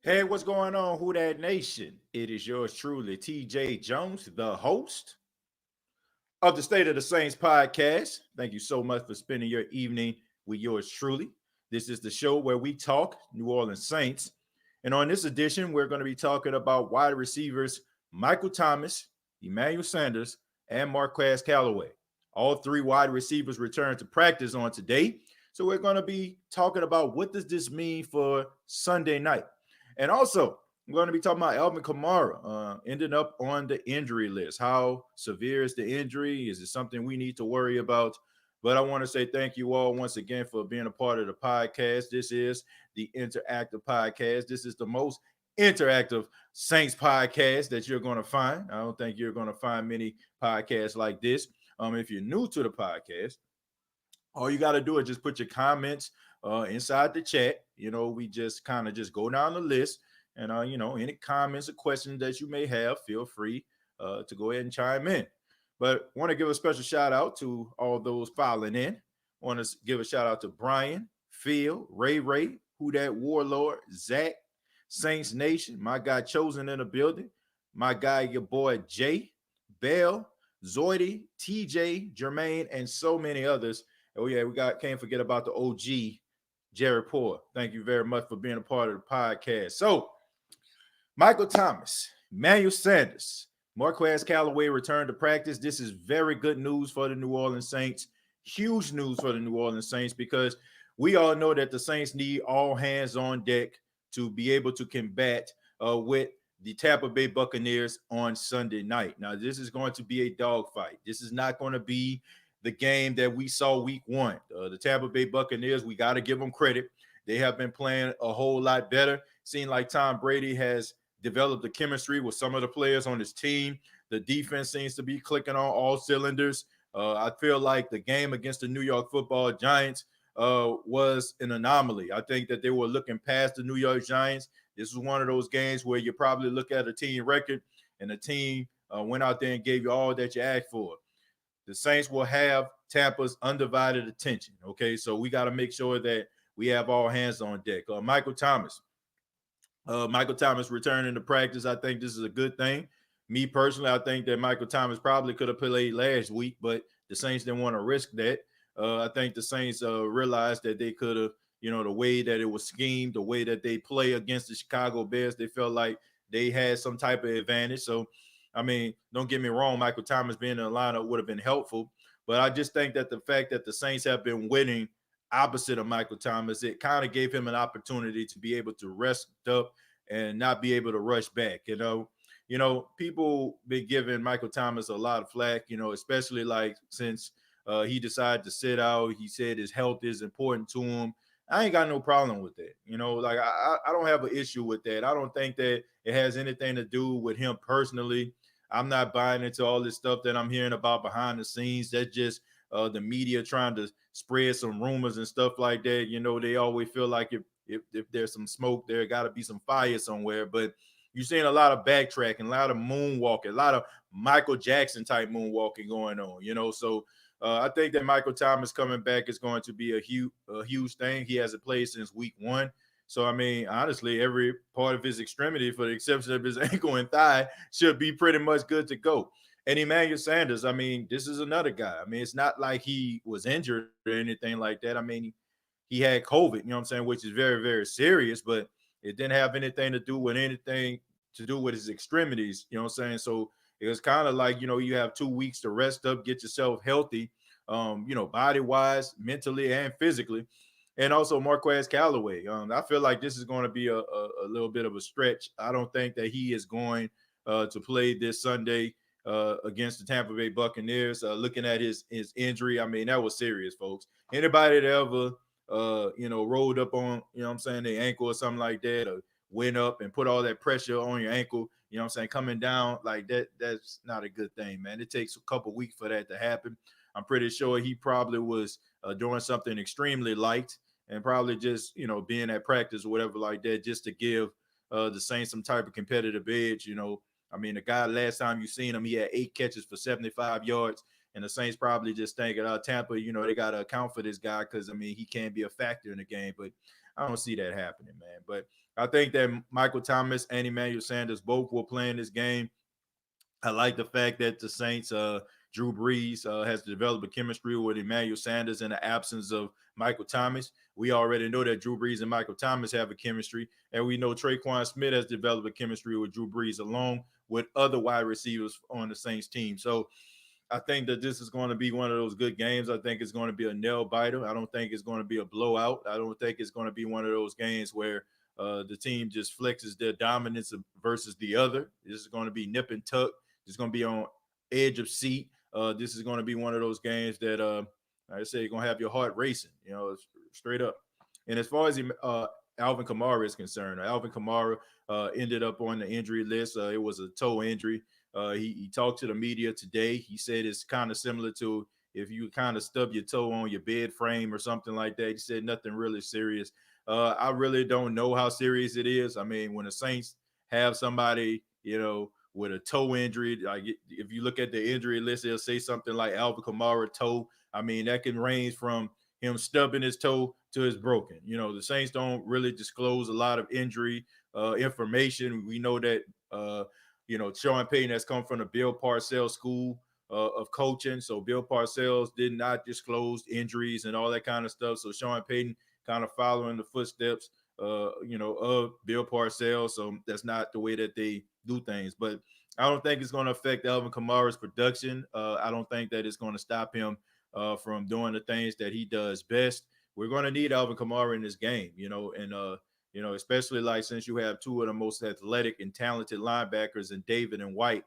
Hey, what's going on, Who That Nation? It is yours truly, TJ Jones, the host of the State of the Saints podcast. Thank you so much for spending your evening with yours truly. This is the show where we talk New Orleans Saints. And on this edition, we're going to be talking about wide receivers Michael Thomas, Emmanuel Sanders, and Marquez Calloway. All three wide receivers returned to practice on today. So we're going to be talking about what does this mean for Sunday night. And also, I'm going to be talking about Alvin Kamara ending up on the injury list. How severe is the injury? Is it something we need to worry about? But I want to say thank you all once again for being a part of the podcast. This is the Interactive Podcast. This is the most interactive Saints podcast that you're going to find. I don't think you're going to find many podcasts like this. If you're new to the podcast, all you got to do is just put your comments inside the chat. We just kind of just go down the list, and any comments or questions that you may have, feel free to go ahead and chime in. But want to give a special shout out to all those filing in. Want to give a shout out to Brian, Phil, Ray, Who That Warlord, Zach, Saints Nation, my guy Chosen in the building, my guy, your boy Jay, Bell, Zoidy, TJ, Jermaine, and so many others. Oh yeah, can't forget about the OG, Jared Poor. Thank you very much for being a part of the podcast. So, Michael Thomas, Emmanuel Sanders, Marquez Callaway returned to practice. This is very good news for the New Orleans Saints. Huge news for the New Orleans Saints because we all know that the Saints need all hands on deck to be able to combat with the Tampa Bay Buccaneers on Sunday night. Now, this is going to be a dogfight. This is not going to be the game that we saw week one. The Tampa Bay Buccaneers, we got to give them credit. They have been playing a whole lot better. Seems like Tom Brady has developed a chemistry with some of the players on his team. The defense seems to be clicking on all cylinders. I feel like the game against the New York Football Giants was an anomaly. I think that they were looking past the New York Giants. This was one of those games where you probably look at a team record and the team went out there and gave you all that you asked for. The Saints will have Tampa's undivided attention. Okay, so we got to make sure that we have all hands on deck. Michael Thomas returning to practice. I think this is a good thing. Me personally, I think that Michael Thomas probably could have played last week, but the Saints didn't want to risk that. I think the Saints realized that they could have, the way that it was schemed, the way that they play against the Chicago Bears, they felt like they had some type of advantage. So, I mean, don't get me wrong, Michael Thomas being in the lineup would have been helpful. But I just think that the fact that the Saints have been winning opposite of Michael Thomas, it kind of gave him an opportunity to be able to rest up and not be able to rush back. People been giving Michael Thomas a lot of flack, especially like since he decided to sit out. He said his health is important to him. I ain't got no problem with that. I don't have an issue with that. I don't think that it has anything to do with him personally. I'm not buying into all this stuff that I'm hearing about behind the scenes. That's just the media trying to spread some rumors and stuff like that. They always feel like if there's some smoke, there got to be some fire somewhere. But you're seeing a lot of backtracking, a lot of moonwalking, a lot of Michael Jackson type moonwalking going on. So I think that Michael Thomas coming back is going to be a huge thing. He hasn't played since week one. So, I mean, honestly, every part of his extremity, for the exception of his ankle and thigh, should be pretty much good to go. And Emmanuel Sanders, I mean, this is another guy. I mean, it's not like he was injured or anything like that. I mean, he had COVID, which is very, very serious, but it didn't have anything to do with his extremities, So it was kind of like, you have 2 weeks to rest up, get yourself healthy, body-wise, mentally, and physically. And also Marquez Callaway. I feel like this is going to be a little bit of a stretch. I don't think that he is going to play this Sunday against the Tampa Bay Buccaneers. Looking at his injury, I mean, that was serious, folks. Anybody that ever, rolled up on, their ankle or something like that, or went up and put all that pressure on your ankle, coming down like that, that's not a good thing, man. It takes a couple weeks for that to happen. I'm pretty sure he probably was doing something extremely light and probably just, being at practice or whatever like that, just to give the Saints some type of competitive edge. I mean, the guy last time you seen him, he had 8 catches for 75 yards. And the Saints probably just thinking, Tampa, they got to account for this guy because, I mean, he can't be a factor in the game. But I don't see that happening, man. But I think that Michael Thomas and Emmanuel Sanders both will play in this game. I like the fact that the Saints, Drew Brees, has developed a chemistry with Emmanuel Sanders in the absence of Michael Thomas. We already know that Drew Brees and Michael Thomas have a chemistry, and we know Traquan Smith has developed a chemistry with Drew Brees along with other wide receivers on the Saints team. So I think that this is going to be one of those good games. I think it's going to be a nail biter. I don't think it's going to be a blowout. I don't think it's going to be one of those games where the team just flexes their dominance versus the other. This is going to be nip and tuck. It's going to be on edge of seat. This is going to be one of those games that, like I say, you're going to have your heart racing, straight up. And as far as Alvin Kamara is concerned, Alvin Kamara ended up on the injury list. It was a toe injury. He talked to the media today. He said it's kind of similar to if you kind of stub your toe on your bed frame or something like that. He said nothing really serious. I really don't know how serious it is. I mean, when the Saints have somebody, with a toe injury, like if you look at the injury list, it'll say something like Alvin Kamara toe. I mean, that can range from him stubbing his toe to his broken. The Saints don't really disclose a lot of injury information. We know that Sean Payton has come from the Bill Parcells School of coaching. So Bill Parcells did not disclose injuries and all that kind of stuff. So Sean Payton kind of following the footsteps, of Bill Parcells. So that's not the way that they do things. But I don't think it's going to affect Alvin Kamara's production. I don't think that it's going to stop him from doing the things that he does best. We're going to need Alvin Kamara in this game, especially like since you have two of the most athletic and talented linebackers in David and White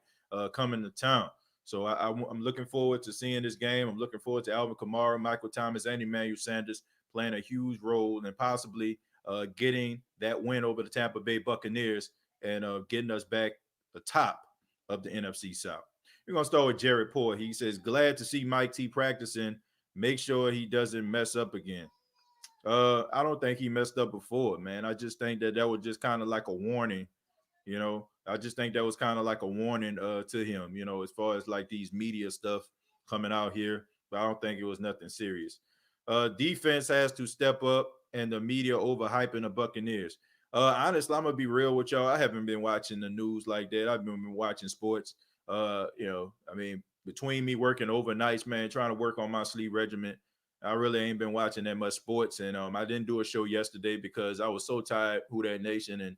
coming to town. So I'm looking forward to seeing this game. I'm looking forward to Alvin Kamara, Michael Thomas, and Emmanuel Sanders playing a huge role and possibly getting that win over the Tampa Bay Buccaneers and getting us back atop of the NFC South. We're going to start with Jared Poor. He says, glad to see Mike T practicing. Make sure he doesn't mess up again. I don't think he messed up before, man. I just think that was just kind of like a warning, I just think that was kind of like a warning to him, as far as like these media stuff coming out here. But I don't think it was nothing serious. Defense has to step up, and the media overhyping the Buccaneers. Honestly, I'm gonna be real with y'all. I haven't been watching the news like that. I've been watching sports. I mean, between me working overnights, man, trying to work on my sleep regimen, I really ain't been watching that much sports. And I didn't do a show yesterday because I was so tired, Who That Nation. And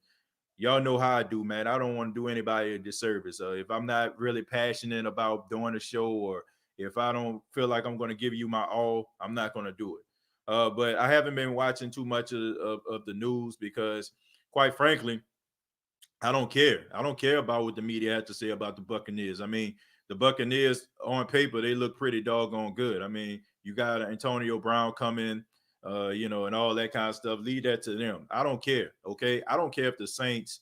y'all know how I do, man. I don't want to do anybody a disservice. If I'm not really passionate about doing a show, or if I don't feel like I'm going to give you my all, I'm not going to do it. But I haven't been watching too much of the news because, quite frankly, I don't care. I don't care about what the media has to say about the Buccaneers. I mean, the Buccaneers on paper, they look pretty doggone good. I mean, you got Antonio Brown coming, and all that kind of stuff. Leave that to them. I don't care. Okay. I don't care if the Saints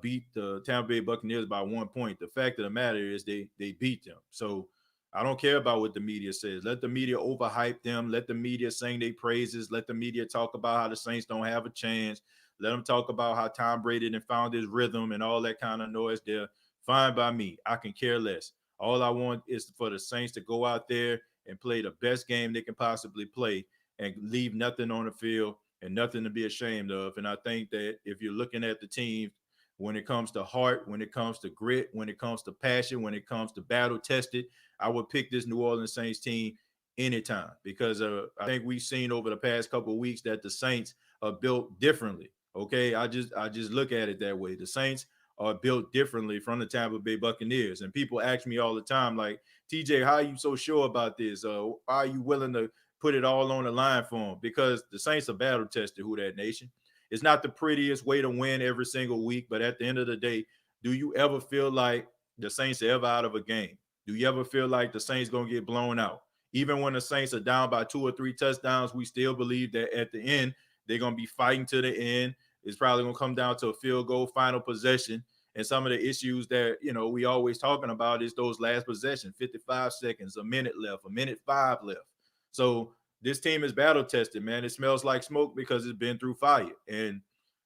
beat the Tampa Bay Buccaneers by 1 point. The fact of the matter is they beat them. So I don't care about what the media says. Let the media overhype them. Let the media sing their praises. Let the media talk about how the Saints don't have a chance. Let them talk about how Tom Brady done found his rhythm and all that kind of noise. They're fine by me. I can care less. All I want is for the Saints to go out there and play the best game they can possibly play and leave nothing on the field and nothing to be ashamed of. And I think that if you're looking at the team, when it comes to heart, when it comes to grit, when it comes to passion, when it comes to battle tested, I would pick this New Orleans Saints team anytime because I think we've seen over the past couple of weeks that the Saints are built differently. Okay, I just look at it that way. The Saints are built differently from the Tampa Bay Buccaneers, and people ask me all the time, like, TJ, how are you so sure about this? Why are you willing to put it all on the line for them? Because the Saints are battle tested. Who That Nation? It's not the prettiest way to win every single week, but at the end of the day, do you ever feel like the Saints are ever out of a game? Do you ever feel like the Saints gonna get blown out? Even when the Saints are down by 2 or 3 touchdowns, we still believe that at the end they're gonna be fighting to the end. It's probably gonna come down to a field goal, final possession. And some of the issues that we always talking about is those last possession, 55 seconds, a minute left, a minute 5 left. So this team is battle tested, man. It smells like smoke because it's been through fire. And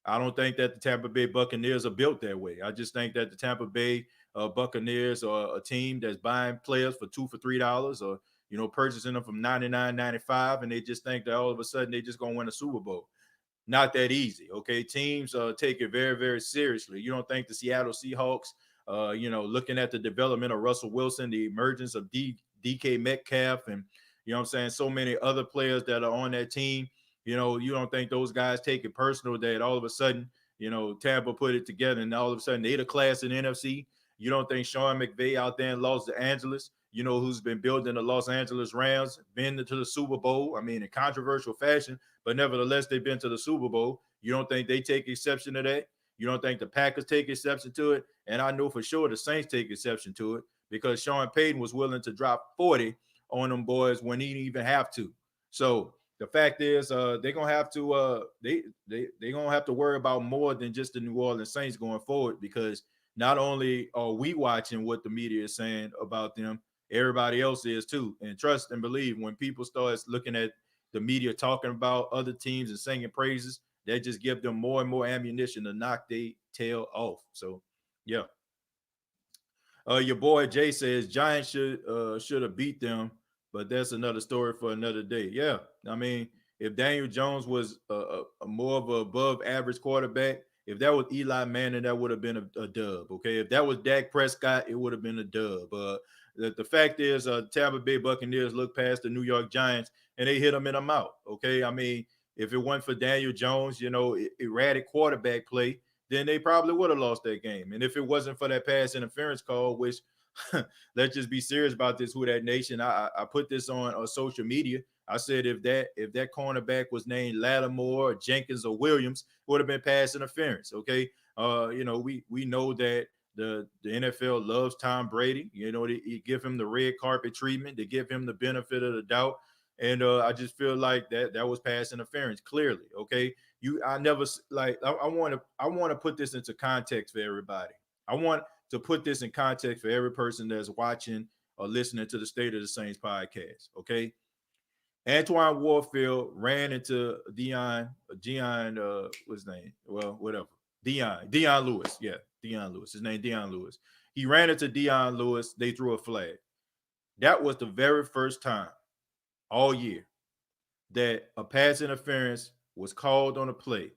I don't think that the Tampa Bay Buccaneers are built that way. I just think that the Tampa Bay Buccaneers are a team that's buying players for $2 for $3, or purchasing them from $99.95, and they just think that all of a sudden they just gonna win a Super Bowl. not that easy. Okay, teams take it very, very seriously. You don't think the Seattle Seahawks, looking at the development of Russell Wilson, the emergence of DK Metcalf, and what I'm saying, so many other players that are on that team. You don't think those guys take it personal that all of a sudden, Tampa put it together and all of a sudden they the class in the NFC. You don't think Sean McVay out there in Los Angeles, who's been building the Los Angeles Rams, been to the Super Bowl, I mean, in controversial fashion, but nevertheless, they've been to the Super Bowl. You don't think they take exception to that? You don't think the Packers take exception to it? And I know for sure the Saints take exception to it because Sean Payton was willing to drop 40 on them boys when he didn't even have to. So the fact is, they're gonna have to they're gonna have to worry about more than just the New Orleans Saints going forward, because not only are we watching what the media is saying about them, everybody else is too. And trust and believe, when people start looking at the media talking about other teams and singing praises, that just give them more and more ammunition to knock their tail off. So, yeah. Your boy Jay says Giants should have beat them, but that's another story for another day. Yeah, I mean, if Daniel Jones was a more of a above average quarterback, if that was Eli Manning, that would have been a dub. Okay, if that was Dak Prescott, it would have been a dub. The fact is, Tampa Bay Buccaneers look past the New York Giants and they hit them in the mouth. Okay, I mean, if it weren't for Daniel Jones, erratic quarterback play, then they probably would have lost that game. And if it wasn't for that pass interference call, which let's just be serious about this, Who That Nation. I put this on social media. I said if that cornerback was named Lattimore or Jenkins or Williams, it would have been pass interference. Okay. We know that the NFL loves Tom Brady. They give him the red carpet treatment. They give him the benefit of the doubt. And I just feel like that was pass interference, clearly. Okay. I want to put this into context for everybody. I want to put this in context for every person that's watching or listening to the State of the Saints podcast. Okay. Antoine Warfield ran into Dion, what's his name? Well, whatever. Dion Lewis. Yeah, Dion Lewis. His name Dion Lewis. He ran into Dion Lewis. They threw a flag. That was the very first time all year that a pass interference was called on a play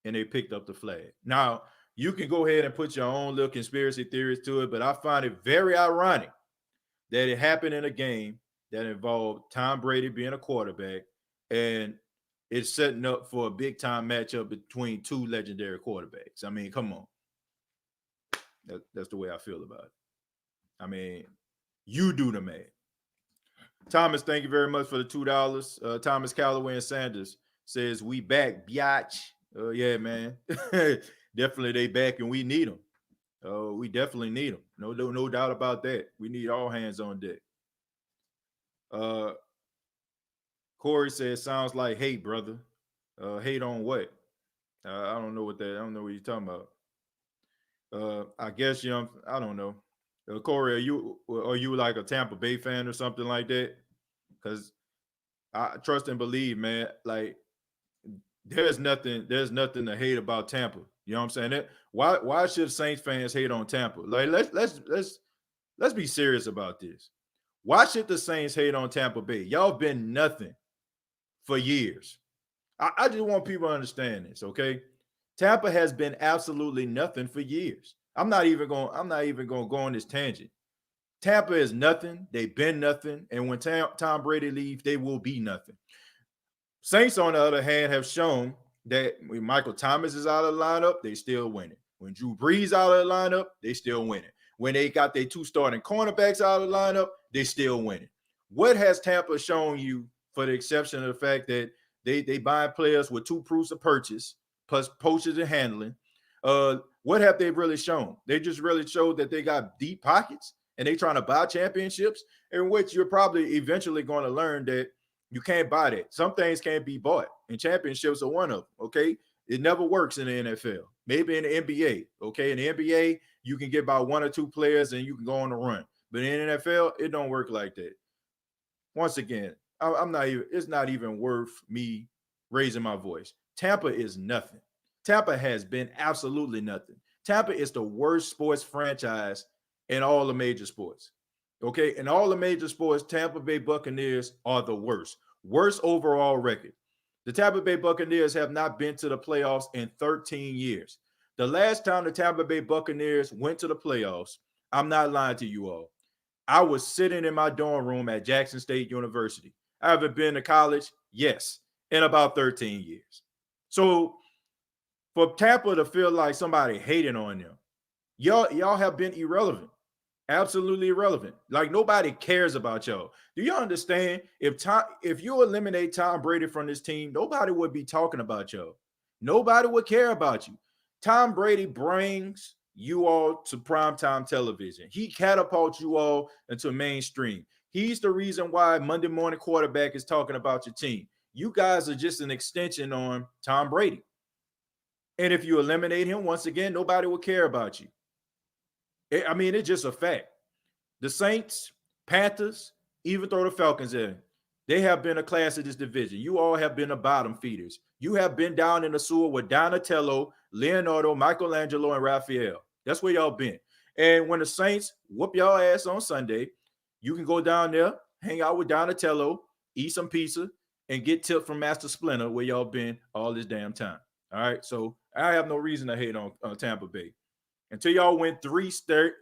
and they picked up the flag. Now, you can go ahead and put your own little conspiracy theories to it, but I find it very ironic that it happened in a game that involved Tom Brady being a quarterback, and it's setting up for a big time matchup between two legendary quarterbacks. I mean, come on. That's the way I feel about it. I mean, you do the math. Thomas, thank you very much for the $2. Thomas Callaway and Sanders says, we back, biatch. Yeah, man. Definitely they back and we need them. We definitely need them. No doubt about that. We need all hands on deck. Corey says, sounds like hate, brother. Hate on what? I don't know what you're talking about. I guess, I don't know. Corey, are you like a Tampa Bay fan or something like that? Because I trust and believe, man. Like, there's nothing to hate about Tampa. You know what I'm saying? Why should Saints fans hate on Tampa? Like, let's be serious about this. Why should the Saints hate on Tampa Bay? Y'all been nothing for years. I just want people to understand this, okay? Tampa has been absolutely nothing for years. I'm not even going to go on this tangent. Tampa is nothing. They've been nothing. And when Tom Brady leaves, they will be nothing. Saints, on the other hand, have shown that when Michael Thomas is out of the lineup, they still winning. When Drew Brees out of the lineup, they still winning. When they got their two starting cornerbacks out of the lineup, they still winning. What has Tampa shown you, for the exception of the fact that they buy players with 2 proofs of purchase, plus poachers and handling? What have they really shown? They just really showed that they got deep pockets and they trying to buy championships, in which you're probably eventually going to learn that you can't buy that. Some things can't be bought, and championships are one of them, okay? It never works in the NFL. Maybe in the NBA, okay? In the NBA, you can get about 1 or 2 players and you can go on a run. But in the NFL, it don't work like that. Once again, it's not even worth me raising my voice. Tampa is nothing. Tampa has been absolutely nothing. Tampa is the worst sports franchise in all the major sports. Okay, in all the major sports, Tampa Bay Buccaneers are the worst overall record. The Tampa Bay Buccaneers have not been to the playoffs in 13 years. The last time the Tampa Bay Buccaneers went to the playoffs, I'm not lying to you all, I was sitting in my dorm room at Jackson State University. I haven't been to college, yes, in about 13 years. So for Tampa to feel like somebody hating on them, y'all have been irrelevant. Absolutely irrelevant. Like nobody cares about y'all. Do you understand? If you eliminate Tom Brady from this team, nobody would be talking about y'all. Nobody would care about you. Tom Brady brings you all to primetime television. He catapults you all into mainstream. He's the reason why Monday Morning Quarterback is talking about your team. You guys are just an extension on Tom Brady. And if you eliminate him, once again, nobody will care about you. It's just a fact. The Saints, Panthers, even throw the Falcons in, they have been a class of this division. You all have been the bottom feeders. You have been down in the sewer with Donatello, Leonardo, Michelangelo, and Raphael. That's where y'all been. And when the Saints whoop y'all ass on Sunday, you can go down there, hang out with Donatello, eat some pizza, and get tipped from Master Splinter where y'all been all this damn time. All right, so I have no reason to hate on Tampa Bay. Until y'all win three straight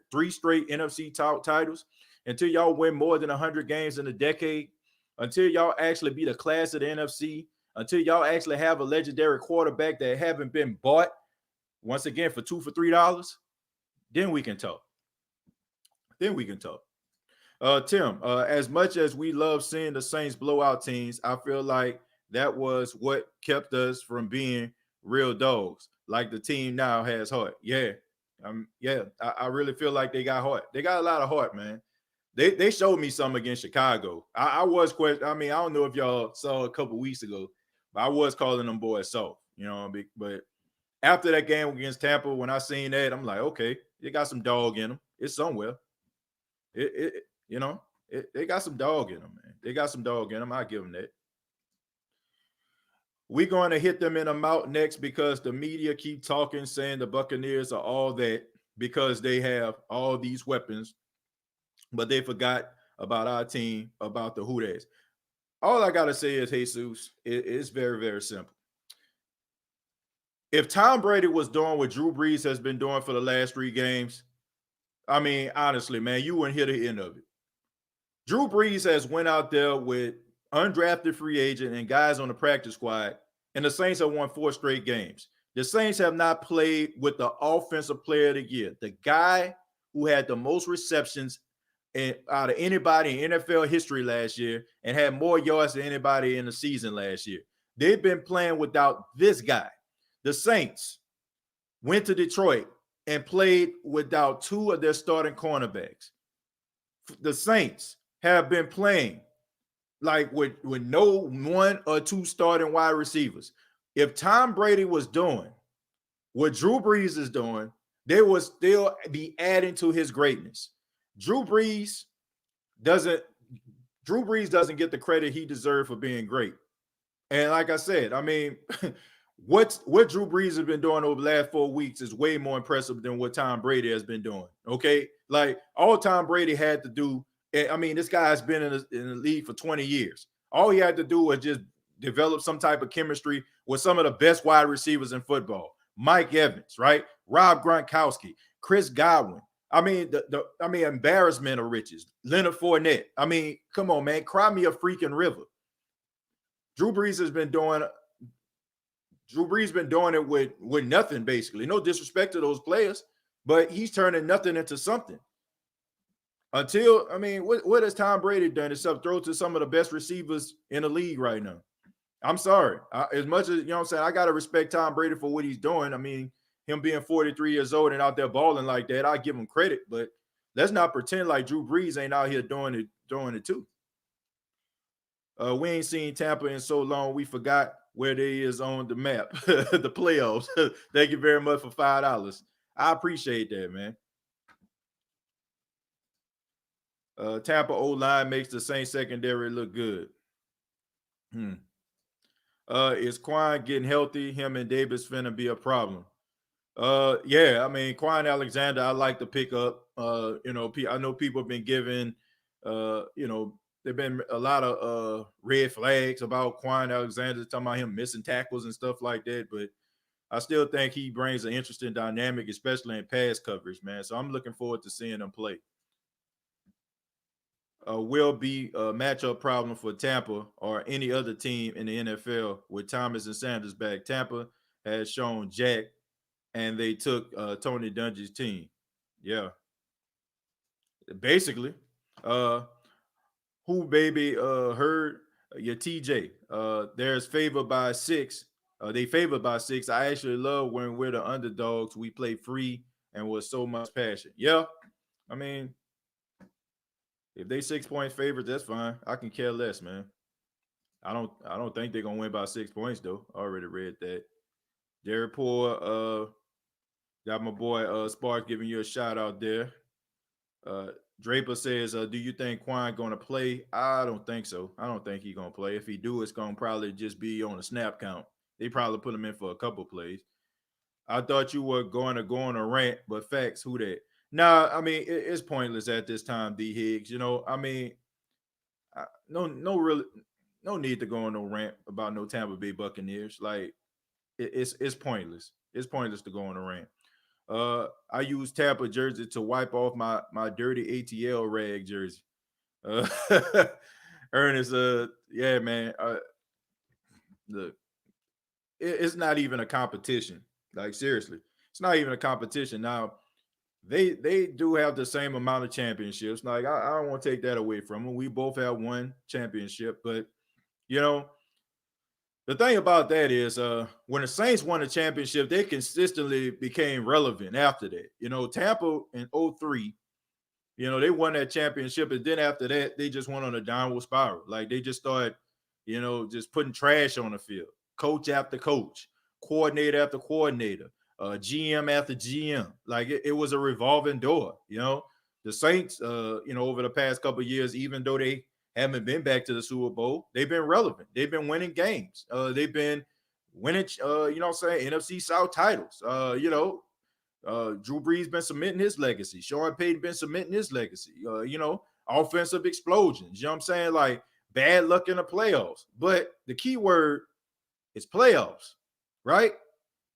NFC titles, until y'all win more than 100 games in a decade, until y'all actually be the class of the NFC, until y'all actually have a legendary quarterback that haven't been bought, once again, for $2 for $3, then we can talk. Tim, as much as we love seeing the Saints blow out teams, I feel like that was what kept us from being real dogs, like the team now has heart. I really feel like they got heart. They got a lot of heart, man. They showed me something against Chicago. I was questioning. I don't know if y'all saw a couple weeks ago, but I was calling them boys soft, but after that game against Tampa, when I seen that, I'm like, okay, they got some dog in them. It's somewhere. They got some dog in them, man. They got some dog in them. I give them that. We're going to hit them in the mouth next because the media keep talking, saying the Buccaneers are all that because they have all these weapons, but they forgot about our team, about the Houdas. All I got to say is, Jesus, it's very, very simple. If Tom Brady was doing what Drew Brees has been doing for the last 3 games, honestly, man, you wouldn't hear the end of it. Drew Brees has went out there with undrafted free agent and guys on the practice squad, and the Saints have won 4 straight games. The Saints have not played with the offensive player of the year, the guy who had the most receptions out of anybody in NFL history last year and had more yards than anybody in the season last year. They've been playing without this guy. The Saints went to Detroit and played without 2 of their starting cornerbacks. The Saints have been playing like with no 1 or 2 starting wide receivers. If Tom Brady was doing what Drew Brees is doing, they would still be adding to his greatness. Drew Brees doesn't get the credit he deserved for being great. And like I said, what Drew Brees has been doing over the last 4 weeks is way more impressive than what Tom Brady has been doing. Okay, like all Tom Brady had to do. This guy has been in the league for 20 years. All he had to do was just develop some type of chemistry with some of the best wide receivers in football. Mike Evans, right? Rob Gronkowski, Chris Godwin. The embarrassment of riches. Leonard Fournette. Come on, man. Cry me a freaking river. Drew Brees been doing it with nothing, basically. No disrespect to those players, but he's turning nothing into something. Until, what has Tom Brady done except throw to some of the best receivers in the league right now? I'm sorry. As much as, I got to respect Tom Brady for what he's doing. Him being 43 years old and out there balling like that, I give him credit, but let's not pretend like Drew Brees ain't out here doing it too. We ain't seen Tampa in so long, we forgot where they is on the map, the playoffs. Thank you very much for $5. I appreciate that, man. Tampa O-line makes the Saints secondary look good. Is Quan getting healthy? Him and Davis finna be a problem. Quan Alexander, I like to pick up. I know people have been giving, there've been a lot of red flags about Quan Alexander, talking about him missing tackles and stuff like that. But I still think he brings an interesting dynamic, especially in pass coverage, man. So I'm looking forward to seeing him play. Will be a matchup problem for Tampa or any other team in the NFL with Thomas and Sanders back. Tampa has shown Jack, and they took Tony Dungy's team. Yeah, basically. Uh, who baby heard your TJ? There's favored by 6. They favored by 6. I actually love when we're the underdogs. We play free and with so much passion. Yeah, I mean, if they 6-point favorites, that's fine. I can care less, man. I don't think they're gonna win by 6 points though. I already read that. Derek Poor, got my boy Spark giving you a shout out there. Draper says, do you think Quan gonna play? I don't think so. I don't think he's gonna play. If he do, it's gonna probably just be on a snap count. They probably put him in for a couple plays. I thought you were going to go on a rant, but facts, who that? Nah, I mean, it's pointless at this time, D Higgs. You know, I mean, no need to go on no rant about no Tampa Bay Buccaneers. Like, it's pointless. It's pointless to go on a rant. I use Tampa jersey to wipe off my dirty ATL rag jersey. Ernest, yeah, man. Look, it's not even a competition. Like, seriously, it's not even a competition. Now, they do have the same amount of championships. Like, I don't want to take that away from them. We both have one championship, but you know, the thing about that is when the Saints won a championship, they consistently became relevant after that. You know, Tampa in 03, you know, they won that championship, and then after that, they just went on a downward spiral. Like, they just started, you know, just putting trash on the field. Coach after coach, coordinator after coordinator, GM after GM. Like, it was a revolving door, you know. The Saints, you know, over the past couple of years, even though they haven't been back to the Super Bowl, they've been relevant. They've been winning games. They've been winning, you know what I'm saying, NFC South titles. You know, Drew Brees been cementing his legacy. Sean Payton been cementing his legacy. You know, offensive explosions. You know what I'm saying? Like, bad luck in the playoffs. But the key word is playoffs, right?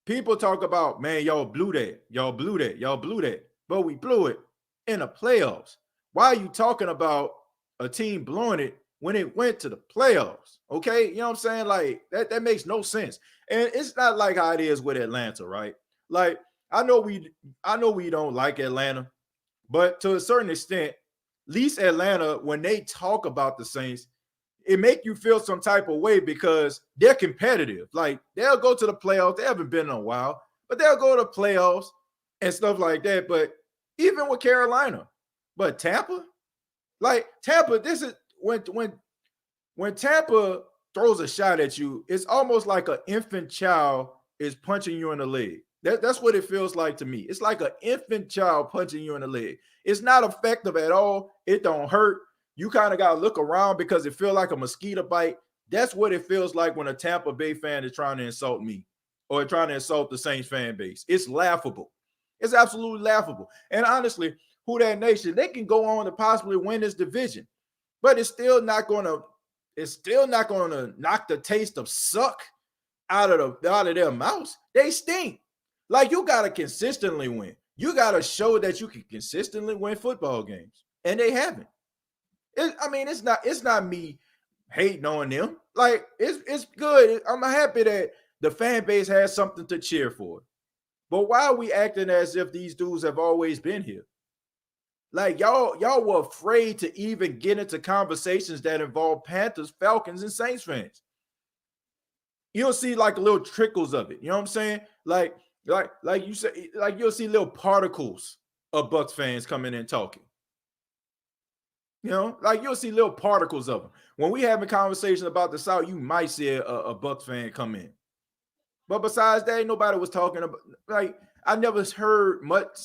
People talk about, man, y'all blew that. Y'all blew that. Y'all blew that. But we blew it in the playoffs. Why are you talking about a team blowing it when it went to the playoffs? Okay, you know what I'm saying? Like, that makes no sense. And it's not like how it is with Atlanta, right? Like, I know we don't like Atlanta, but to a certain extent, at least Atlanta, when they talk about the Saints, it make you feel some type of way because they're competitive. Like, they'll go to the playoffs. They haven't been in a while, but they'll go to playoffs and stuff like that. But even with Carolina, but Tampa, like Tampa, this is when Tampa throws a shot at you, it's almost like an infant child is punching you in the leg. That's what it feels like to me. It's like an infant child punching you in the leg. It's not effective at all. It don't hurt. You kind of got to look around because it feels like a mosquito bite. That's what it feels like when a Tampa Bay fan is trying to insult me or trying to insult the Saints fan base. It's laughable. It's absolutely laughable. And honestly, who that nation, they can go on to possibly win this division, but it's still not going to knock the taste of suck out of their mouths. They stink. Like, you got to consistently win. You got to show that you can consistently win football games, and they haven't. It's not me hating on them. Like, it's good. I'm happy that the fan base has something to cheer for. But why are we acting as if these dudes have always been here? Like, y'all were afraid to even get into conversations that involve Panthers, Falcons, and Saints fans. You'll see like little trickles of it. You know what I'm saying? Like you say, like you'll see little particles of Bucs fans coming in talking. You know, like you'll see little particles of them. When we having conversations about the South, you might see a Bucs fan come in. But besides that, nobody was talking about, like, I never heard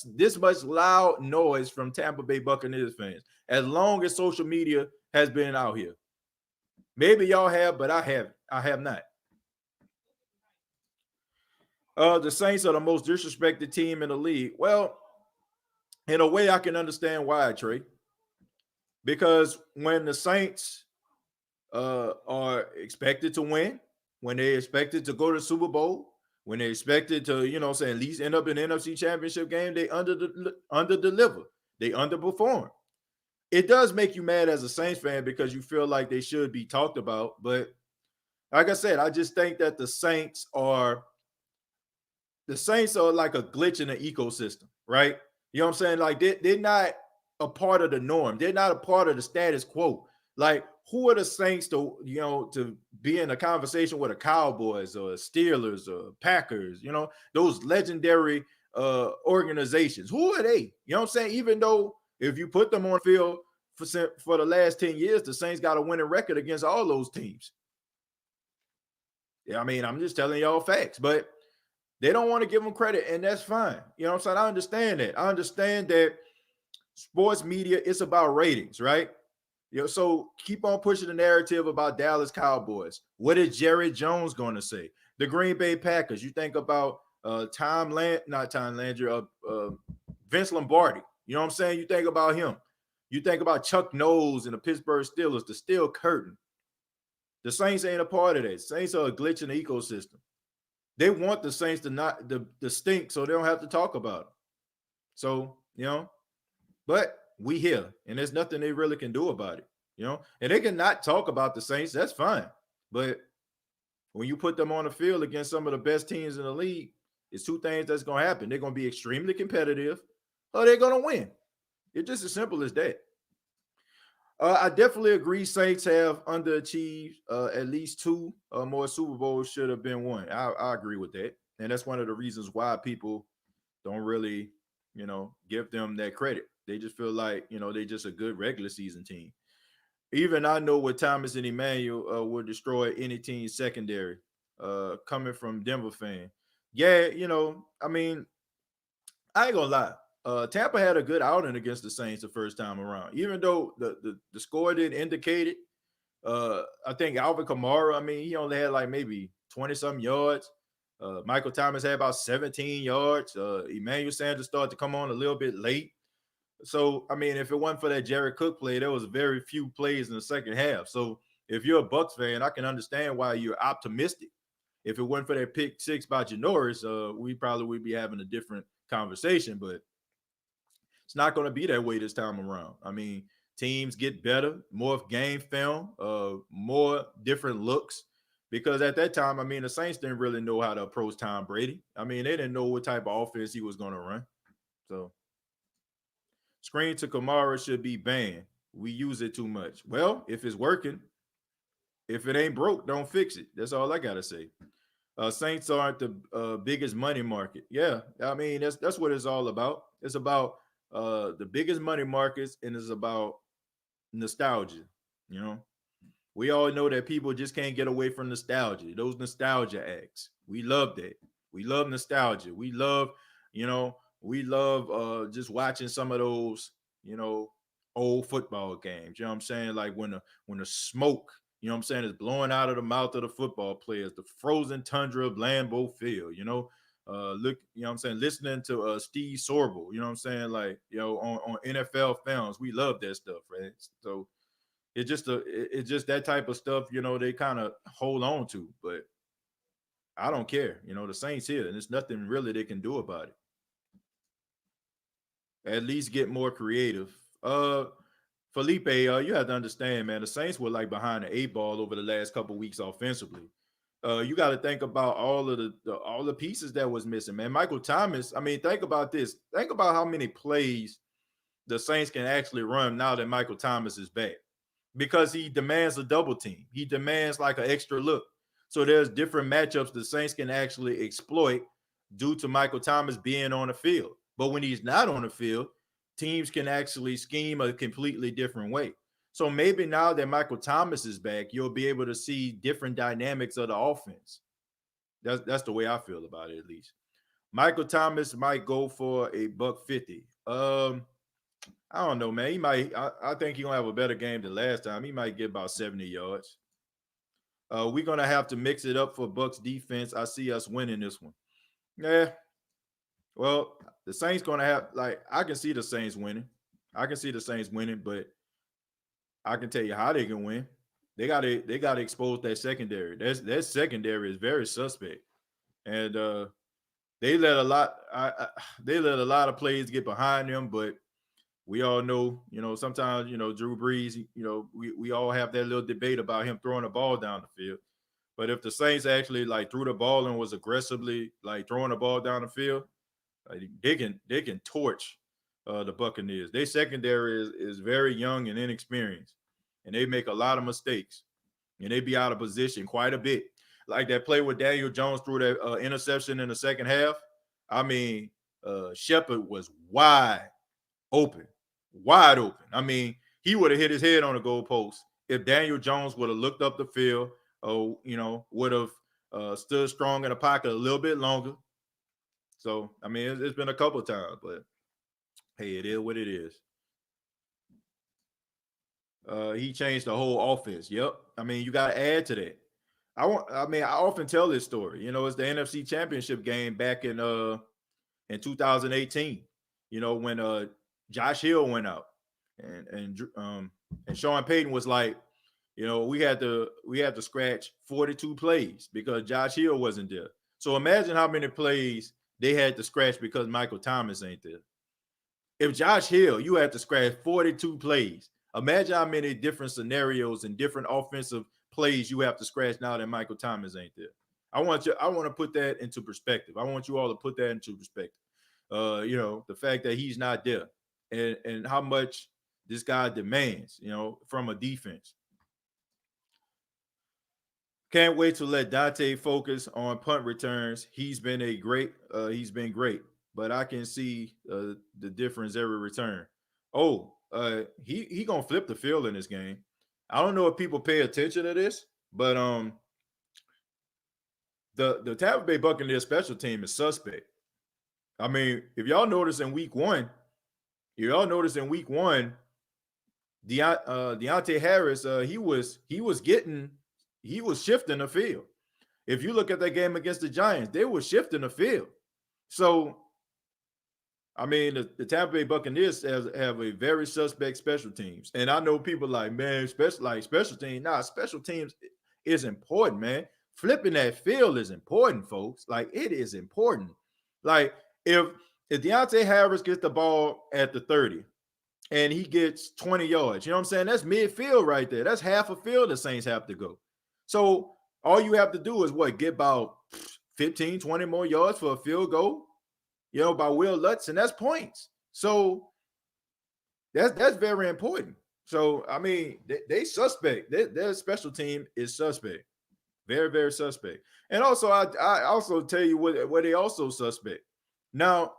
this much loud noise from Tampa Bay Buccaneers fans as long as social media has been out here. Maybe y'all have, but I have not. The Saints are the most disrespected team in the league. Well, in a way, I can understand why, Trey. Because when the Saints are expected to win, when they expected to go to the Super Bowl, when they expected to, at least end up in the NFC Championship game, they under deliver. They underperform. It does make you mad as a Saints fan because you feel like they should be talked about. But like I said, I just think that the Saints are like a glitch in the ecosystem, right? You know what I'm saying? Like they're not a part of the norm. They're not a part of the status quo. Like, who are the Saints to be in a conversation with the Cowboys or Steelers or Packers? Those legendary organizations. Who are they? You know what I'm saying? Even though if you put them on field for the last 10 years, the Saints got a winning record against all those teams. Yeah, I mean, I'm just telling y'all facts, but they don't want to give them credit, and that's fine. You know what I'm saying? I understand that. I understand that sports media, it's about ratings, right? So keep on pushing the narrative about Dallas Cowboys. What is Jerry Jones going to say? The Green Bay Packers. You think about Vince Lombardi. You know what I'm saying? You think about him. You think about Chuck Knowles and the Pittsburgh Steelers, the Steel Curtain. The Saints ain't a part of that. Saints are a glitch in the ecosystem. They want the Saints to not the stink so they don't have to talk about it. So, but we here, and there's nothing they really can do about it, and they can not talk about the Saints. That's fine. But when you put them on the field against some of the best teams in the league, it's two things that's going to happen. They're going to be extremely competitive or they're going to win. It's just as simple as that. I definitely agree Saints have underachieved. At least two more Super Bowls should have been won. I agree with that. And that's one of the reasons why people don't really, give them that credit. They just feel like, they're just a good regular season team. Even I know what Thomas and Emmanuel will destroy any team's secondary, coming from Denver fan. Yeah, I mean, I ain't gonna lie. Tampa had a good outing against the Saints the first time around, even though the score didn't indicate it. I think Alvin Kamara, I mean, he only had like maybe 20-something yards. Michael Thomas had about 17 yards. Emmanuel Sanders started to come on a little bit late. So, I mean, if it wasn't for that Jared Cook play, there was very few plays in the second half. So, if you're a Bucs fan, I can understand why you're optimistic. If it wasn't for that pick six by Janoris, we probably would be having a different conversation. But it's not going to be that way this time around. I mean, teams get better, more game film, more different looks. Because at that time, I mean, the Saints didn't really know how to approach Tom Brady. I mean, they didn't know what type of offense he was going to run. So, screen to Kamara should be banned. We use it too much. Well, if it's working, if it ain't broke, don't fix it. That's all I got to say. Saints aren't the biggest money market. Yeah, I mean, that's what it's all about. It's about the biggest money markets, and it's about nostalgia. We all know that people just can't get away from nostalgia. Those nostalgia acts, we love that. We love nostalgia. We love just watching some of those old football games. You know what I'm saying? Like when the smoke, is blowing out of the mouth of the football players, the frozen tundra of Lambeau Field. Look, listening to Steve Sorbo, like, on NFL Films, we love that stuff, right? So it's just that type of stuff, they kind of hold on to, but I don't care. The Saints here, and there's nothing really they can do about it. At least get more creative. Felipe, you have to understand, man, the Saints were like behind the eight ball over the last couple weeks offensively. You got to think about all of the pieces that was missing, man. Michael Thomas, I mean, think about this. Think about how many plays the Saints can actually run now that Michael Thomas is back, because he demands a double team. He demands like an extra look. So there's different matchups the Saints can actually exploit due to Michael Thomas being on the field. But when he's not on the field, teams can actually scheme a completely different way. So maybe now that Michael Thomas is back, you'll be able to see different dynamics of the offense. That's the way I feel about it, at least. Michael Thomas might go for $150. I don't know, man. He might. I think he's gonna have a better game than last time. He might get about 70 yards. We're gonna have to mix it up for Bucs defense. I see us winning this one. Yeah. Well, the Saints gonna have, like, I can see the Saints winning. But I can tell you how they can win. They got to expose that secondary. That secondary is very suspect, and they let a lot. They let a lot of plays get behind them, but we all know, sometimes, Drew Brees, we all have that little debate about him throwing the ball down the field. But if the Saints actually like threw the ball and was aggressively like throwing the ball down the field, like, they can torch the Buccaneers. Their secondary is very young and inexperienced, and they make a lot of mistakes, and they be out of position quite a bit. Like that play with Daniel Jones threw that interception in the second half. I mean, Shepard was open, wide open. I mean, he would have hit his head on the goalpost if Daniel Jones would have looked up the field, or would have stood strong in the pocket a little bit longer. So I mean, it's been a couple of times, but hey, it is what it is. He changed the whole offense. Yep. I mean, you got to add to that. I often tell this story. It's the NFC Championship game back in 2018. When Josh Hill went out, and Sean Payton was like, we had to scratch 42 plays because Josh Hill wasn't there. So imagine how many plays they had to scratch because Michael Thomas ain't there. If Josh Hill, you had to scratch 42 plays. Imagine how many different scenarios and different offensive plays you have to scratch now that Michael Thomas ain't there. I want to put that into perspective. I want you all to put that into perspective. The fact that he's not there, and how much this guy demands, from a defense. Can't wait to let Dante focus on punt returns. He's been great, but I can see the difference every return. Oh, he gonna flip the field in this game. I don't know if people pay attention to this, but the Tampa Bay Buccaneers special team is suspect. I mean, if y'all notice in week one, Deontay Harris, he was shifting the field. If you look at that game against the Giants, they were shifting the field. So, I mean, the Tampa Bay Buccaneers have a very suspect special teams. And I know people like, man, special teams. Nah, special teams is important, man. Flipping that field is important, folks. Like, it is important. Like, if Deontay Harris gets the ball at the 30 and he gets 20 yards, you know what I'm saying? That's midfield right there. That's half a field the Saints have to go. So all you have to do is get about 15, 20 more yards for a field goal, by Will Lutz, and that's points. So that's very important. So, I mean, they suspect. Their special team is suspect. Very, very suspect. And also, I also tell you what they also suspect. Now,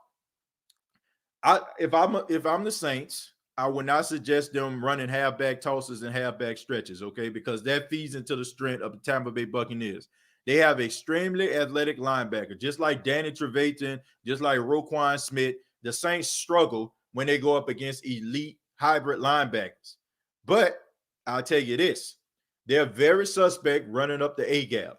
if I'm the Saints, I would not suggest them running halfback tosses and halfback stretches, okay? Because that feeds into the strength of the Tampa Bay Buccaneers. They have extremely athletic linebacker, just like Danny Trevathan, just like Roquan Smith. The Saints struggle when they go up against elite hybrid linebackers. But I'll tell you this, they're very suspect running up the A-gap,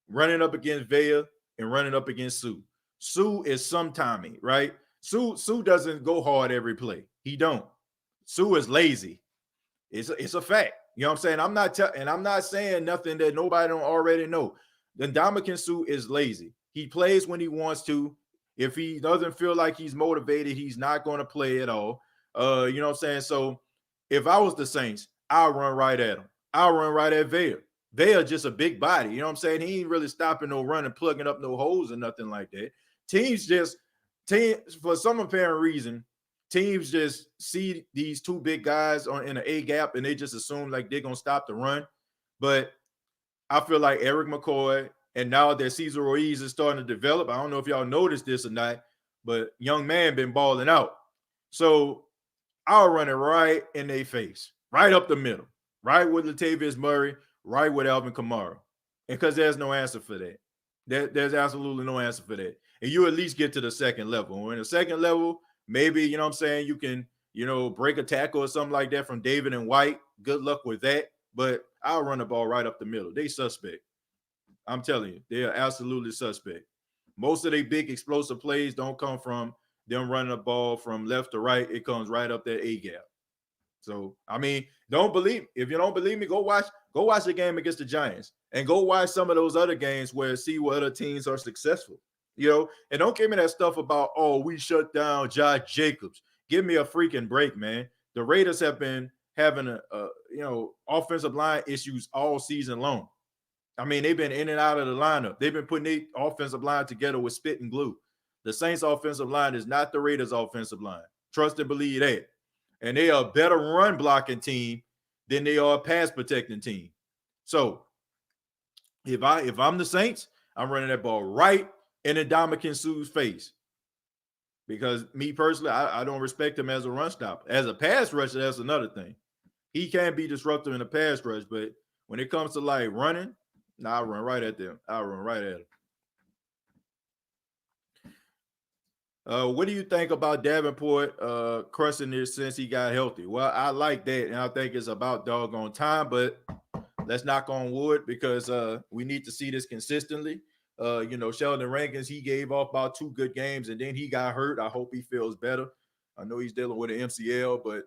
running up against Vea and running up against Sue. Sue is sometimey, right? Sue doesn't go hard every play. He don't. Sue is lazy. It's a fact. You know what I'm saying? I'm not saying nothing that nobody don't already know. The Ndamukong Suh is lazy. He plays when he wants to. If he doesn't feel like he's motivated, he's not going to play at all. You know what I'm saying? So if I was the Saints, I'll run right at him. I'll run right at Vea. Vea just a big body. You know what I'm saying? He ain't really stopping no run and plugging up no holes or nothing like that. Teams, for some apparent reason, teams just see these two big guys in an A gap and they just assume like they're going to stop the run. But I feel like Eric McCoy, and now that Cesar Ruiz is starting to develop, I don't know if y'all noticed this or not, but young man been balling out. So I'll run it right in their face, right up the middle, right with Latavius Murray, right with Alvin Kamara. And because there's no answer for that. There's absolutely no answer for that. And you at least get to the second level. In the second level, maybe, you know what I'm saying, you can, break a tackle or something like that from David and White. Good luck with that. But I'll run the ball right up the middle. They suspect. I'm telling you, they are absolutely suspect. Most of their big explosive plays don't come from them running the ball from left to right. It comes right up that A gap. So, I mean, if you don't believe me, go watch the game against the Giants and go watch some of those other games where see what other teams are successful. And don't give me that stuff about, oh, we shut down Josh Jacobs. Give me a freaking break, man. The Raiders have been having offensive line issues all season long. I mean, they've been in and out of the lineup. They've been putting the offensive line together with spit and glue. The Saints offensive line is not the Raiders offensive line. Trust and believe that. And they are a better run blocking team than they are a pass protecting team. So if I'm the Saints, I'm running that ball right in Ndamukong Suh's face. Because me personally, I don't respect him as a run stopper. As a pass rusher, that's another thing. He can be disruptive in a pass rush, but when it comes to like running, I run right at them. I run right at him. What do you think about Davenport crushing this since he got healthy? Well, I like that, and I think it's about doggone time, but let's knock on wood because we need to see this consistently. Sheldon Rankins, he gave off about 2 good games, and then he got hurt. I hope he feels better. I know he's dealing with an MCL, but,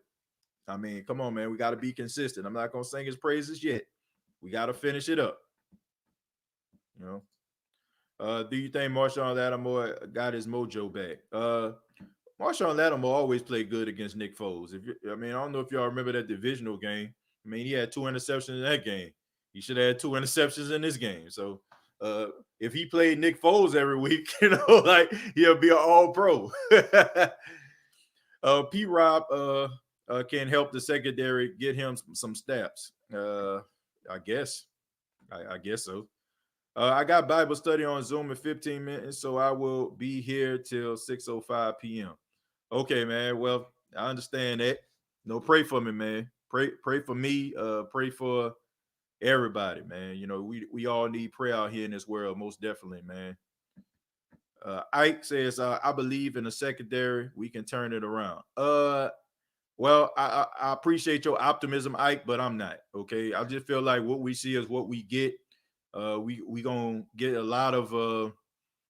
I mean, come on, man. We got to be consistent. I'm not going to sing his praises yet. We got to finish it up. Do you think Marshawn Lattimore got his mojo back? Marshawn Lattimore always played good against Nick Foles. I don't know if y'all remember that divisional game. I mean, he had 2 interceptions in that game. He should have had 2 interceptions in this game. So if he played Nick Foles every week, like he'll be an all-pro. P-Rob can help the secondary get him some steps. I guess so. I got Bible study on Zoom in 15 minutes, so I will be here till 6:05 p.m. Okay, man. Well, I understand that. Pray for me, man. Pray for me. Pray for everybody, man. We all need prayer out here in this world, most definitely, man. Ike says, I believe in the secondary. We can turn it around. Well, I appreciate your optimism, Ike, but I'm not. Okay. I just feel like what we see is what we get. We gonna get a lot of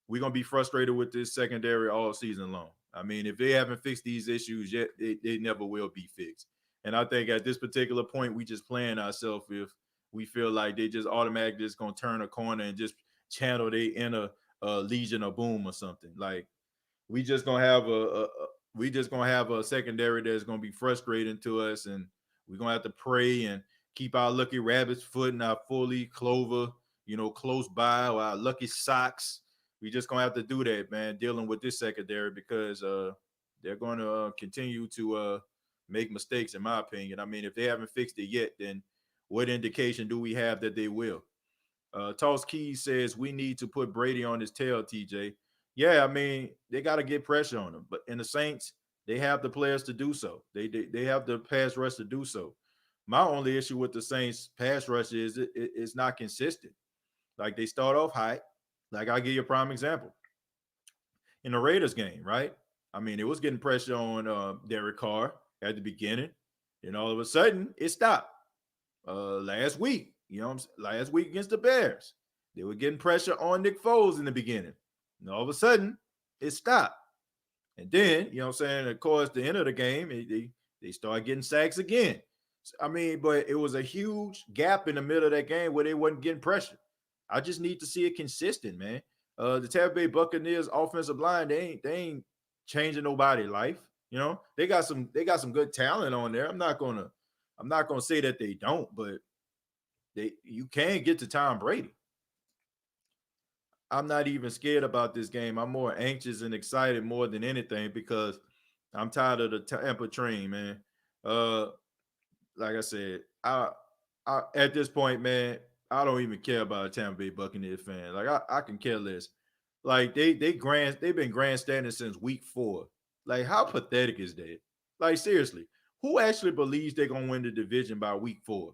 we're gonna be frustrated with this secondary all season long. I mean, if they haven't fixed these issues yet, they never will be fixed. And I think at this particular point, we just playing ourselves if we feel like they just automatically just gonna turn a corner and just channel they inner Legion of Boom or something. Like we just gonna have a secondary that's gonna be frustrating to us, and we're gonna have to pray and keep our lucky rabbit's foot and our fully clover, close by, or our lucky socks. We just gonna have to do that, man, dealing with this secondary because they're going to continue to make mistakes, in my opinion. I mean, if they haven't fixed it yet, then what indication do we have that they will? Toss Keys says we need to put Brady on his tail, TJ. Yeah, I mean, they got to get pressure on him. But in the Saints, they have the players to do so. They have the pass rush to do so. My only issue with the Saints pass rush is it's not consistent. Like they start off high. Like I'll give you a prime example. In the Raiders game, right? I mean, it was getting pressure on Derek Carr at the beginning. And all of a sudden, it stopped. Last week, last week against the Bears, they were getting pressure on Nick Foles in the beginning. And all of a sudden, it stopped. And then, of course, the end of the game, they start getting sacks again. I mean, but it was a huge gap in the middle of that game where they wasn't getting pressure. I just need to see it consistent, man. The Tampa Bay Buccaneers offensive line, they ain't changing nobody's life. They got some good talent on there. I'm not gonna say that they don't, but you can get to Tom Brady. I'm not even scared about this game. I'm more anxious and excited more than anything because I'm tired of the Tampa train, man. Like I said, I at this point, man, I don't even care about a Tampa Bay Buccaneers fan. Like I can care less. Like they've been grandstanding since week 4. Like how pathetic is that? Like seriously, who actually believes they're gonna win the division by week 4?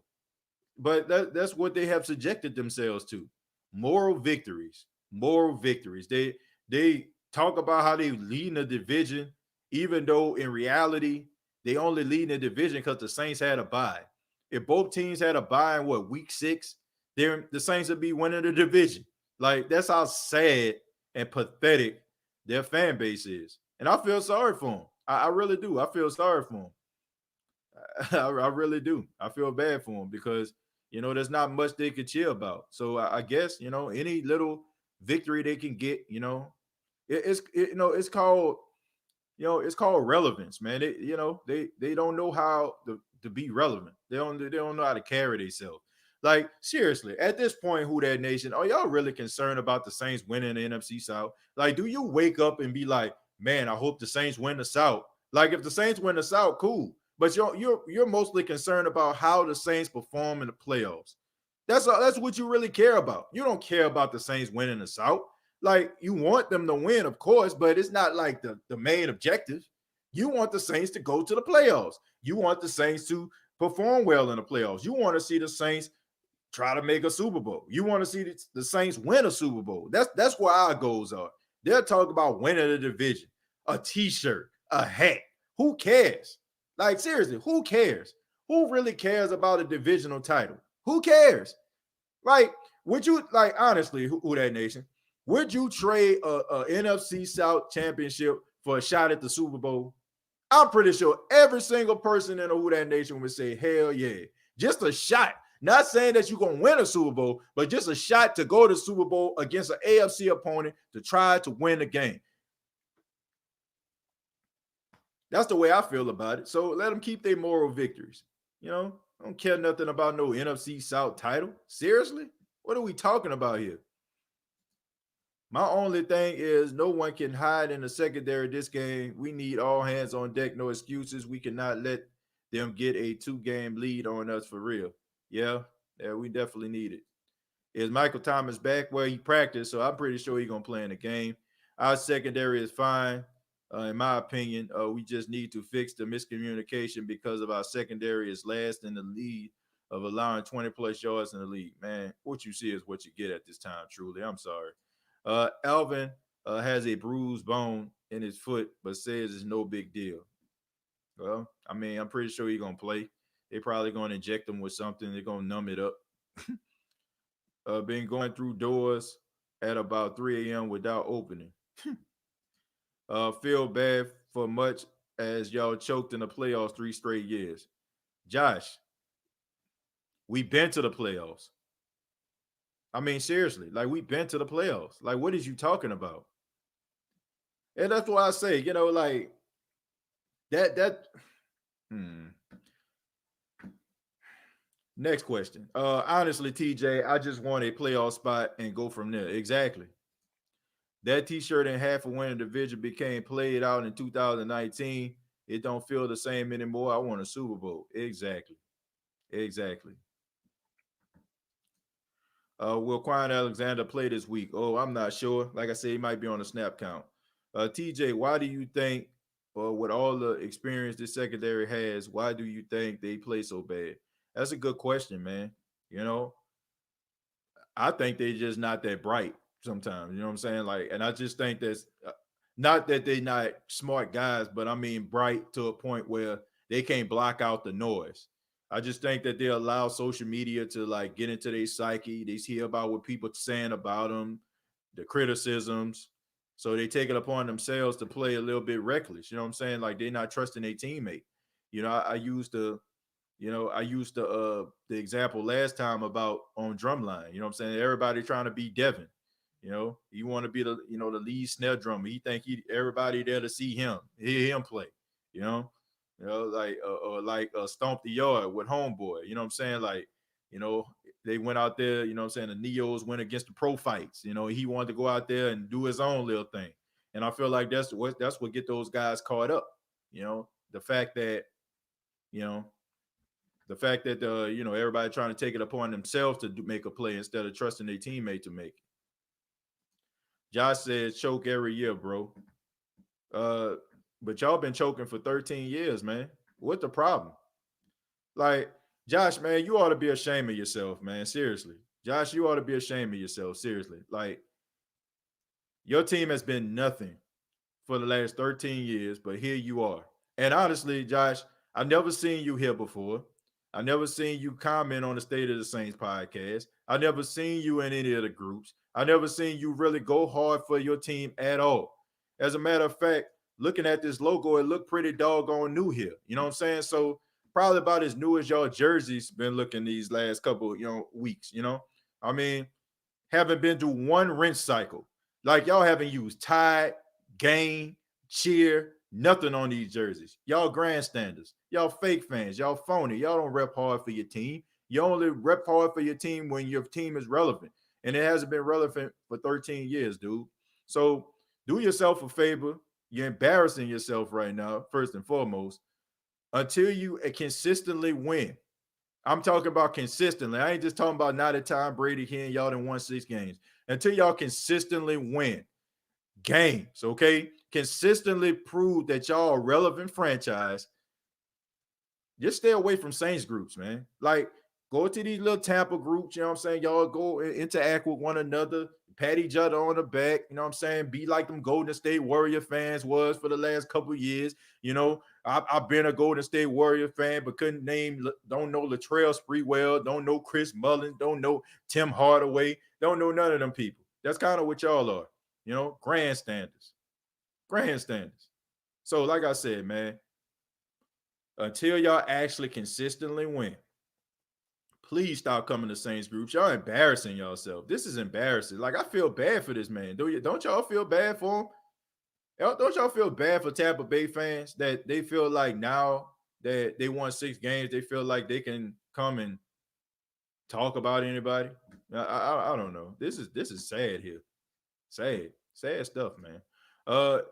But that's what they have subjected themselves to. Moral victories. They talk about how they lead the division, even though in reality they only lead the division because the Saints had a bye. If both teams had a bye in week 6, the Saints would be winning the division. Like that's how sad and pathetic their fan base is. And I feel sorry for them. I really do. I feel sorry for them. I really do. I feel bad for them because there's not much they could cheer about. So I guess any little victory they can get, it's called it's called relevance, man. They don't know how to be relevant. They don't know how to carry themselves. Like seriously, at this point, who that nation? Are y'all really concerned about the Saints winning the NFC South? Like, do you wake up and be like, man, I hope the Saints win the South? Like, if the Saints win the South, cool. But you're mostly concerned about how the Saints perform in the playoffs. That's what you really care about. You don't care about the Saints winning the South. Like, you want them to win, of course, but it's not like the main objective. You want the Saints to go to the playoffs. You want the Saints to perform well in the playoffs. You want to see the Saints try to make a Super Bowl. You want to see the Saints win a Super Bowl. That's where our goals are. They'll talk about winning a division, a T-shirt, a hat. Who cares? Like, seriously, who cares? Who really cares about a divisional title? Who cares? Like, would you, like, honestly, who that nation? Would you trade a NFC South championship for a shot at the Super Bowl? I'm pretty sure every single person in the Who That Nation would say, hell yeah. Just a shot. Not saying that you're going to win a Super Bowl, but just a shot to go to the Super Bowl against an AFC opponent to try to win the game. That's the way I feel about it. So let them keep their moral victories. I don't care nothing about no NFC South title. Seriously? What are we talking about here? My only thing is no one can hide in the secondary this game. We need all hands on deck, no excuses. We cannot let them get a 2-game lead on us for real. Yeah, we definitely need it. Is Michael Thomas back? Well, he practiced, so I'm pretty sure he's going to play in the game. Our secondary is fine, in my opinion. We just need to fix the miscommunication because of our secondary is last in the lead of allowing 20-plus yards in the league. Man, what you see is what you get at this time, truly. I'm sorry. Alvin has a bruised bone in his foot, but says it's no big deal. Well, I mean, I'm pretty sure he's going to play. They're probably going to inject him with something. They're going to numb it up. Been going through doors at about 3 a.m. without opening. Feel bad for much as y'all choked in the playoffs 3 straight years. Josh, we've been to the playoffs. I mean, seriously, like, we've been to the playoffs. Like, what is you talking about? And that's why I say, like, that. Next question. Honestly, TJ, I just want a playoff spot and go from there. Exactly. That T-shirt and half a winning division became played out in 2019. It don't feel the same anymore. I want a Super Bowl. Exactly. Will Quan Alexander play this week? Oh, I'm not sure. Like I said, he might be on the snap count. TJ, why do you think, with all the experience this secondary has, why do you think they play so bad? That's a good question, man. I think they're just not that bright sometimes. You know what I'm saying? Like, and I just think that's not that they're not smart guys, but I mean bright to a point where they can't block out the noise. I just think that they allow social media to, like, get into their psyche. They hear about what people are saying about them, the criticisms. So they take it upon themselves to play a little bit reckless. You know what I'm saying? Like, they're not trusting their teammate. I used the example last time about on Drumline. You know what I'm saying? Everybody trying to be Devin. You want to be the lead snare drummer. He think everybody there to see him, hear him play. Like Stomp the Yard with Homeboy. You know what I'm saying? Like, they went out there, you know what I'm saying? The Neos went against the pro fights. He wanted to go out there and do his own little thing. And I feel like that's what get those guys caught up. The fact that, everybody trying to take it upon themselves to make a play instead of trusting their teammate to make it. Josh says choke every year, bro. But y'all been choking for 13 years, man. What the problem? Like, Josh, man, you ought to be ashamed of yourself, man. Seriously. Josh, you ought to be ashamed of yourself. Seriously. Like, your team has been nothing for the last 13 years, but here you are. And honestly, Josh, I've never seen you here before. I never seen you comment on the State of the Saints podcast. I never seen you in any of the groups. I never seen you really go hard for your team at all. As a matter of fact, looking at this logo, it looked pretty doggone new here. You know what I'm saying? So probably about as new as y'all jerseys been looking these last couple, weeks. I mean, haven't been through one rinse cycle. Like y'all haven't used Tide, Gain, Cheer, nothing on these jerseys. Y'all grandstanders, y'all fake fans, y'all phony. Y'all don't rep hard for your team. You only rep hard for your team when your team is relevant, and it hasn't been relevant for 13 years, dude. So do yourself a favor. You're embarrassing yourself right now, first and foremost, until you consistently win. I'm talking about consistently. I ain't just talking about now that Tom Brady here and y'all done won 6 games. Until y'all consistently win games, okay? Consistently prove that y'all a relevant franchise. Just stay away from Saints groups, man. Like, go to these little Tampa groups, you know what I'm saying? Y'all go interact with one another, pat each other on the back, you know what I'm saying? Be like them Golden State Warrior fans was for the last couple years. I've been a Golden State Warrior fan, but don't know Latrell Sprewell, don't know Chris Mullins, don't know Tim Hardaway, don't know none of them people. That's kind of what y'all are, grandstanders. Grandstanders. So, like I said, man, until y'all actually consistently win, please stop coming to Saints groups. Y'all embarrassing yourself. This is embarrassing. Like, I feel bad for this man. Don't y'all feel bad for him? Don't y'all feel bad for Tampa Bay fans that they feel like now that they won 6 games, they feel like they can come and talk about anybody? I don't know. This is sad here. Sad stuff, man.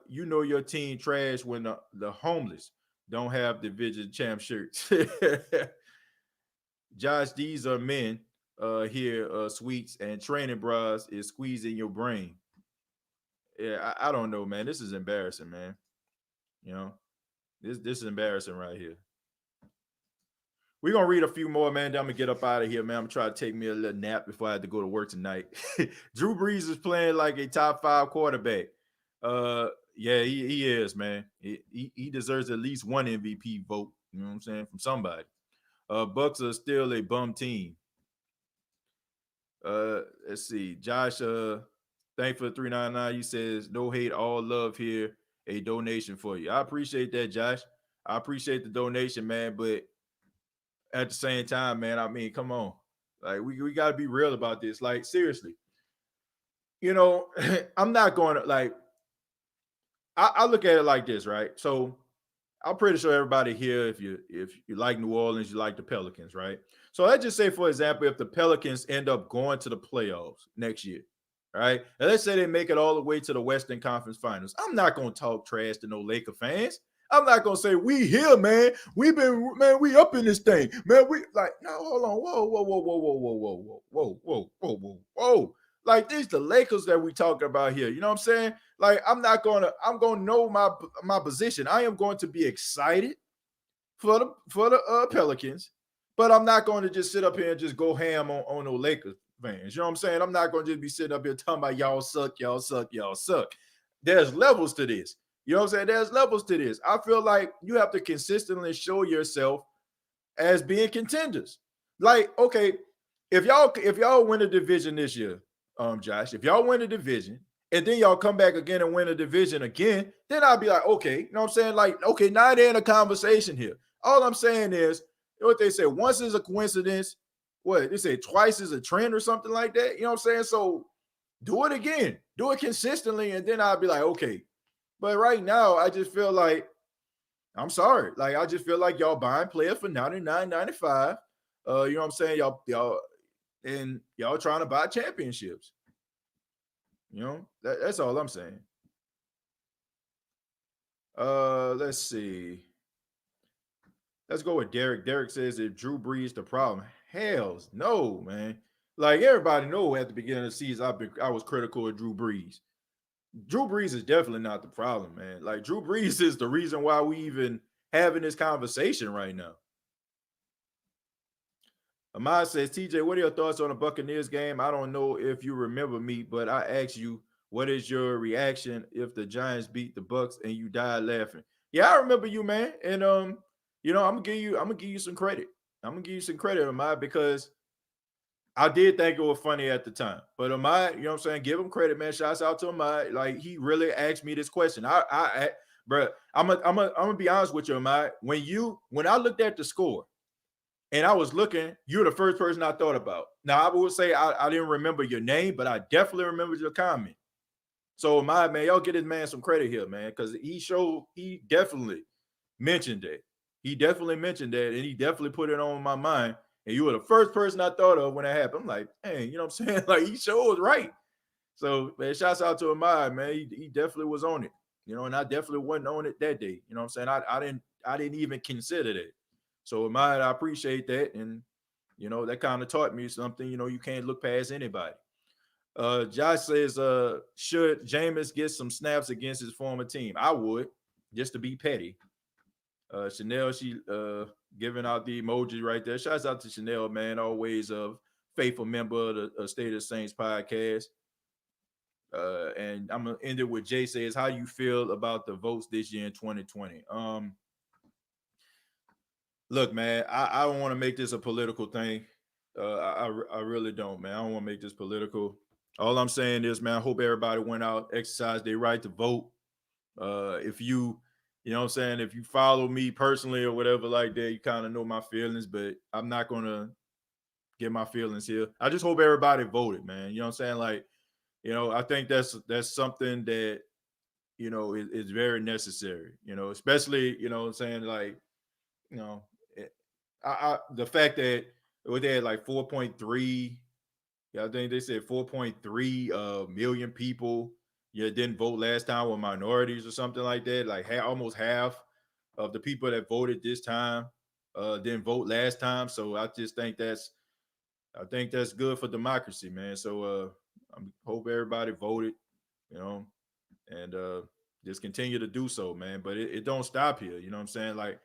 Your team trash when the homeless don't have division champ shirts. Josh, these are men here, sweets, and training bras is squeezing your brain. Yeah, I don't know, man. This is embarrassing, man. This is embarrassing right here. We're gonna read a few more, man. Then I'm gonna get up out of here, man. I'm gonna try to take me a little nap before I have to go to work tonight. Drew Brees is playing like a top 5 quarterback. Yeah, he is, man. He deserves at least one MVP vote. You know what I'm saying, from somebody. Bucks are still a bum team. Let's see. Josh, thank for the 399. He says, no hate, all love here. A donation for you. I appreciate that, Josh. I appreciate the donation, man. But at the same time, man, I mean, come on. Like, we got to be real about this. Like, seriously. I'm not going to, like, I look at it like this, right? So I'm pretty sure everybody here, if you like New Orleans, you like the Pelicans, right? So let's just say, for example, if the Pelicans end up going to the playoffs next year, right? And let's say they make it all the way to the Western Conference Finals. I'm not going to talk trash to no Laker fans. I'm not going to say, we here, man. We up in this thing. Man, no, hold on. Whoa. Like, these the Lakers that we talking about here. You know what I'm saying? Like, I'm going to know my position. I am going to be excited for the Pelicans, but I'm not going to just sit up here and just go ham on the Lakers fans. You know what I'm saying? I'm not going to just be sitting up here talking about y'all suck. There's levels to this. You know what I'm saying? There's levels to this. I feel like you have to consistently show yourself as being contenders. Like, okay, if y'all win a division this year, Josh, if y'all win a division and then y'all come back again and win a division again, then I'll be like, okay, you know what I'm saying? Like, okay, now they're in a conversation here. All I'm saying is, what they say, once is a coincidence, what they say, twice is a trend or something like that. You know what I'm saying? So do it again, do it consistently, and then I'll be like, okay. But right now, I just feel like, I'm sorry, like, I just feel like y'all buying players for $99.95. You know what I'm saying? Y'all trying to buy championships. That's all I'm saying. Let's see. Let's go with Derek. Derek says, if Drew Brees the problem, hells no, man. Like, everybody know at the beginning of the season, I was critical of Drew Brees. Drew Brees is definitely not the problem, man. Like, Drew Brees is the reason why we even having this conversation right now. Ahmad says, TJ, what are your thoughts on the Buccaneers game? I don't know if you remember me, but I asked you, what is your reaction if the Giants beat the Bucks and you died laughing? Yeah, I remember you, man. And I'm gonna give you some credit. I'm gonna give you some credit, Ahmad, because I did think it was funny at the time. But Ahmad, you know what I'm saying? Give him credit, man. Shouts out to Ahmad. Like, he really asked me this question. bro. I'm gonna be honest with you, Mike. When I looked at the score and I was looking, you're the first person I thought about. Now I would say I didn't remember your name, but I definitely remember your comment. So my man, y'all get this man some credit here, man, because he definitely mentioned that. He definitely mentioned that, and he definitely put it on my mind. And you were the first person I thought of when it happened. I'm like, hey, you know what I'm saying? Like he sure was right. So man, shouts out to Ahmad, man. He definitely was on it. You know, and I definitely wasn't on it that day. You know what I'm saying? I didn't even consider that. So Ahmad, I appreciate that. And you know, that kind of taught me something. You know, you can't look past anybody. Josh says, should Jameis get some snaps against his former team? I would, just to be petty. Chanel, she giving out the emoji right there. Shouts out to Chanel, man. Always a faithful member of the State of the Saints podcast. And I'm gonna end it with Jay says, how do you feel about the votes this year in 2020? Look, man, I don't want to make this a political thing. I really don't, man. I don't want to make this political. All I'm saying is, man, I hope everybody went out, exercised their right to vote. If you know what I'm saying, if you follow me personally or whatever like that, you kind of know my feelings, but I'm not gonna get my feelings here. I just hope everybody voted, man. You know what I'm saying? Like, you know, I think that's something that, you know, is very necessary, you know, especially, you know what I'm saying, like, you know, the fact that they had like 4.3, yeah, I think they said 4.3 million people didn't vote last time were minorities or something like that. Like almost half of the people that voted this time didn't vote last time. So I just think that's good for democracy, man. So I hope everybody voted, you know, and just continue to do so, man. But it don't stop here. You know what I'm saying? Like,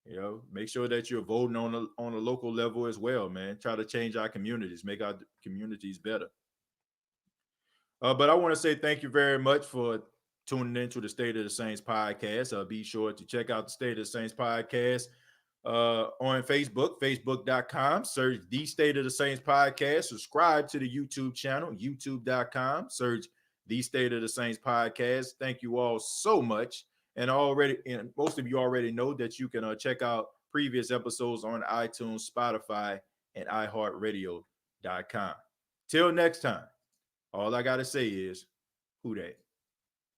you know, make sure that you're voting on a local level as well, man. Try to change our communities, make our communities better. But I want to say thank you very much for tuning into the State of the Saints podcast. Be sure to check out the State of the Saints podcast on Facebook, facebook.com. Search the State of the Saints podcast. Subscribe to the YouTube channel, youtube.com. Search the State of the Saints podcast. Thank you all so much. And most of you already know that you can check out previous episodes on iTunes, Spotify, and iHeartRadio.com. Till next time, all I got to say is, who dat?